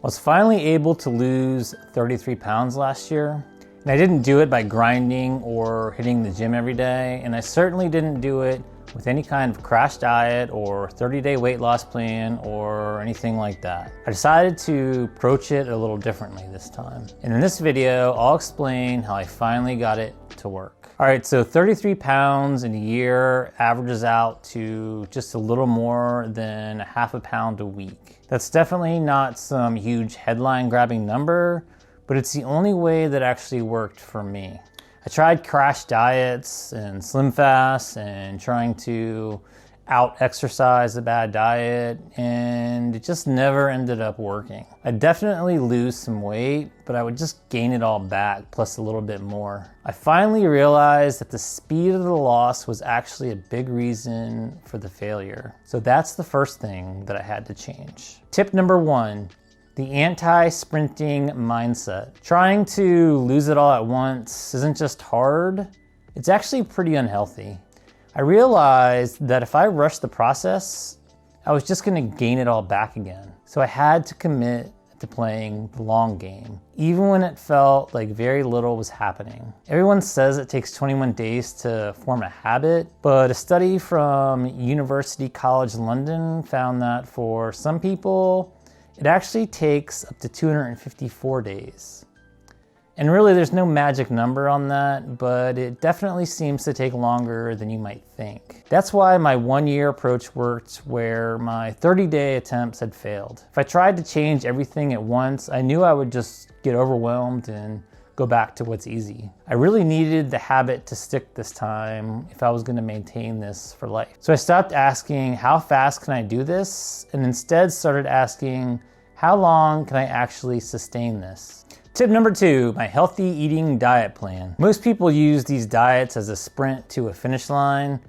I was finally able to lose 33 pounds last year, and I didn't do it by grinding or hitting the gym every day, and I certainly didn't do it with any kind of crash diet or 30-day weight loss plan or anything like that. I decided to approach it a little differently this time. And in this video, I'll explain how I finally got it to work. All right, so 33 pounds in a year averages out to just a little more than a half a pound a week. That's definitely not some huge headline grabbing number, but it's the only way that actually worked for me. I tried crash diets and slim fast and trying to out-exercise a bad diet, and it just never ended up working. I'd definitely lose some weight, but I would just gain it all back, plus a little bit more. I finally realized that the speed of the loss was actually a big reason for the failure. So that's the first thing that I had to change. Tip number 1. The anti-sprinting mindset. Trying to lose it all at once isn't just hard, it's actually pretty unhealthy. I realized that if I rushed the process, I was just gonna gain it all back again. So I had to commit to playing the long game, even when it felt like very little was happening. Everyone says it takes 21 days to form a habit, but a study from University College London found that for some people, it actually takes up to 254 days. And really there's no magic number on that, but it definitely seems to take longer than you might think. That's why my 1-year approach worked where my 30-day attempts had failed. If I tried to change everything at once, I knew I would just get overwhelmed and go back to what's easy. I really needed the habit to stick this time if I was gonna maintain this for life. So I stopped asking, how fast can I do this? And instead started asking, how long can I actually sustain this? Tip number 2, my healthy eating diet plan. Most people use these diets as a sprint to a finish line,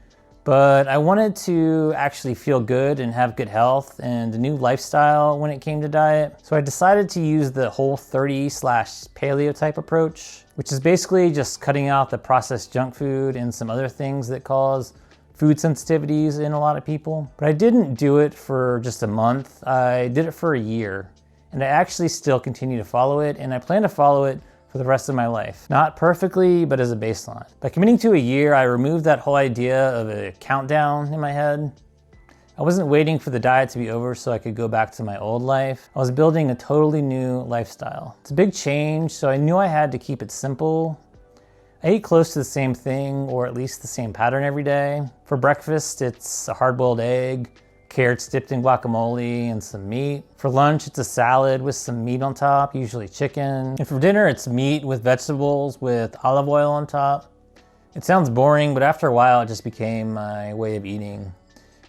but I wanted to actually feel good and have good health and a new lifestyle when it came to diet. So I decided to use the Whole30/Paleo type approach, which is basically just cutting out the processed junk food and some other things that cause food sensitivities in a lot of people. But I didn't do it for just a month, I did it for a year. And I actually still continue to follow it, and I plan to follow it for the rest of my life. Not perfectly, but as a baseline. By committing to a year, I removed that whole idea of a countdown in my head. I wasn't waiting for the diet to be over so I could go back to my old life. I was building a totally new lifestyle. It's a big change, so I knew I had to keep it simple. I eat close to the same thing, or at least the same pattern every day. For breakfast, it's a hard-boiled egg, carrots dipped in guacamole and some meat. For lunch, it's a salad with some meat on top, usually chicken. And for dinner, it's meat with vegetables with olive oil on top. It sounds boring, but after a while, it just became my way of eating.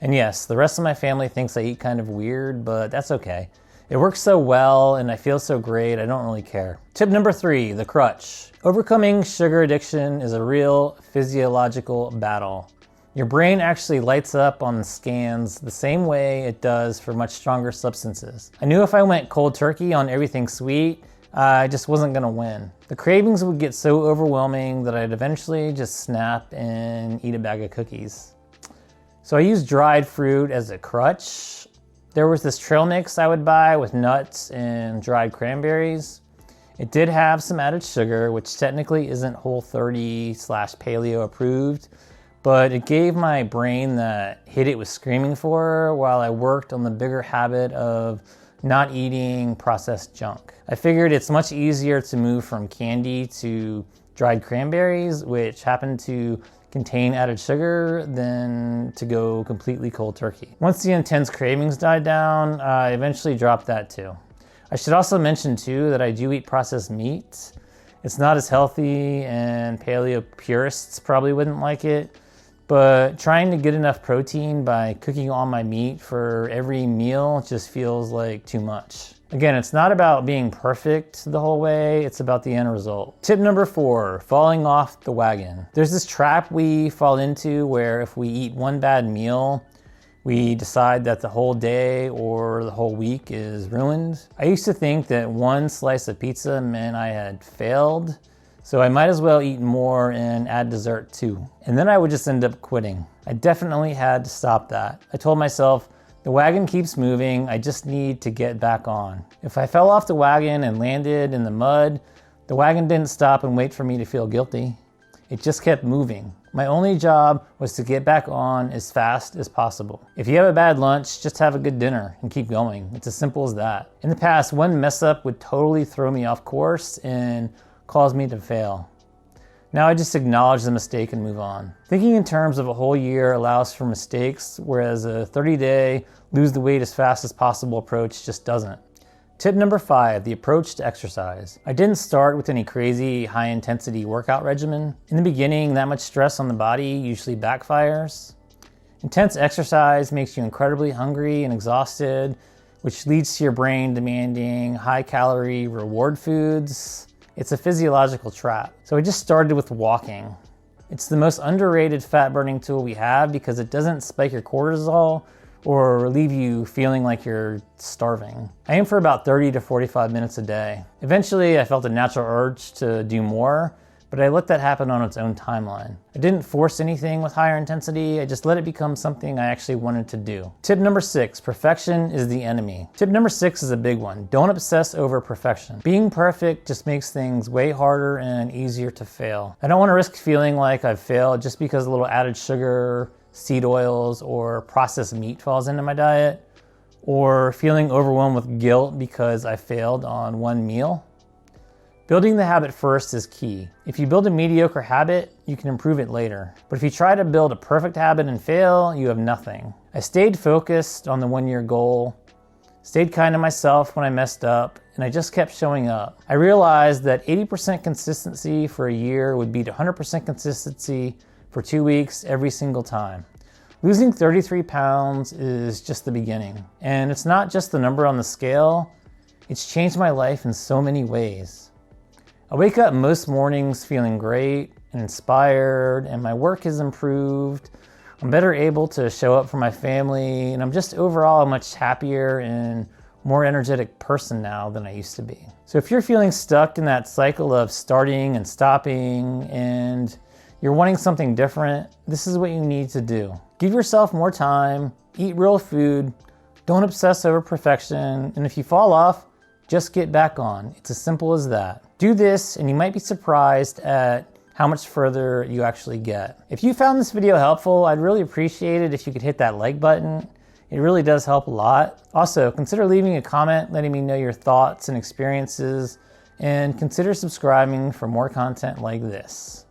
And yes, the rest of my family thinks I eat kind of weird, but that's okay. It works so well and I feel so great, I don't really care. Tip number 3, the crutch. Overcoming sugar addiction is a real physiological battle. Your brain actually lights up on the scans the same way it does for much stronger substances. I knew if I went cold turkey on everything sweet, I just wasn't gonna win. The cravings would get so overwhelming that I'd eventually just snap and eat a bag of cookies. So I used dried fruit as a crutch. There was this trail mix I would buy with nuts and dried cranberries. It did have some added sugar, which technically isn't Whole30/Paleo approved, but it gave my brain that hit it was screaming for while I worked on the bigger habit of not eating processed junk. I figured it's much easier to move from candy to dried cranberries, which happen to contain added sugar, than to go completely cold turkey. Once the intense cravings died down, I eventually dropped that too. I should also mention too that I do eat processed meat. It's not as healthy and paleo purists probably wouldn't like it, but trying to get enough protein by cooking all my meat for every meal just feels like too much. Again, it's not about being perfect the whole way, it's about the end result. Tip number 4, falling off the wagon. There's this trap we fall into where if we eat one bad meal, we decide that the whole day or the whole week is ruined. I used to think that one slice of pizza meant I had failed, so I might as well eat more and add dessert too. And then I would just end up quitting. I definitely had to stop that. I told myself The wagon keeps moving, I just need to get back on. If I fell off the wagon and landed in the mud, the wagon didn't stop and wait for me to feel guilty. It just kept moving. My only job was to get back on as fast as possible. If you have a bad lunch, just have a good dinner and keep going. It's as simple as that. In the past, one mess up would totally throw me off course and cause me to fail. Now I just acknowledge the mistake and move on. Thinking in terms of a whole year allows for mistakes, whereas a 30-day lose the weight as fast as possible approach just doesn't. Tip number 5, the approach to exercise. I didn't start with any crazy high-intensity workout regimen. In the beginning, that much stress on the body usually backfires. Intense exercise makes you incredibly hungry and exhausted, which leads to your brain demanding high-calorie reward foods. It's a physiological trap. So I just started with walking. It's the most underrated fat-burning tool we have because it doesn't spike your cortisol or leave you feeling like you're starving. I aim for about 30 to 45 minutes a day. Eventually, I felt a natural urge to do more, but I let that happen on its own timeline. I didn't force anything with higher intensity, I just let it become something I actually wanted to do. Tip number 6, perfection is the enemy. Tip number 6 is a big one. Don't obsess over perfection. Being perfect just makes things way harder and easier to fail. I don't want to risk feeling like I've failed just because a little added sugar, seed oils, or processed meat falls into my diet, or feeling overwhelmed with guilt because I failed on one meal. Building the habit first is key. If you build a mediocre habit, you can improve it later. But if you try to build a perfect habit and fail, you have nothing. I stayed focused on the 1-year goal, stayed kind to myself when I messed up, and I just kept showing up. I realized that 80% consistency for a year would beat 100% consistency for 2 weeks every single time. Losing 33 pounds is just the beginning. And it's not just the number on the scale, it's changed my life in so many ways. I wake up most mornings feeling great and inspired, and my work has improved. I'm better able to show up for my family, and I'm just overall a much happier and more energetic person now than I used to be. So if you're feeling stuck in that cycle of starting and stopping and you're wanting something different, this is what you need to do. Give yourself more time, eat real food, don't obsess over perfection, and if you fall off, just get back on. It's as simple as that. Do this and you might be surprised at how much further you actually get. If you found this video helpful, I'd really appreciate it if you could hit that like button. It really does help a lot. Also, consider leaving a comment letting me know your thoughts and experiences, and consider subscribing for more content like this.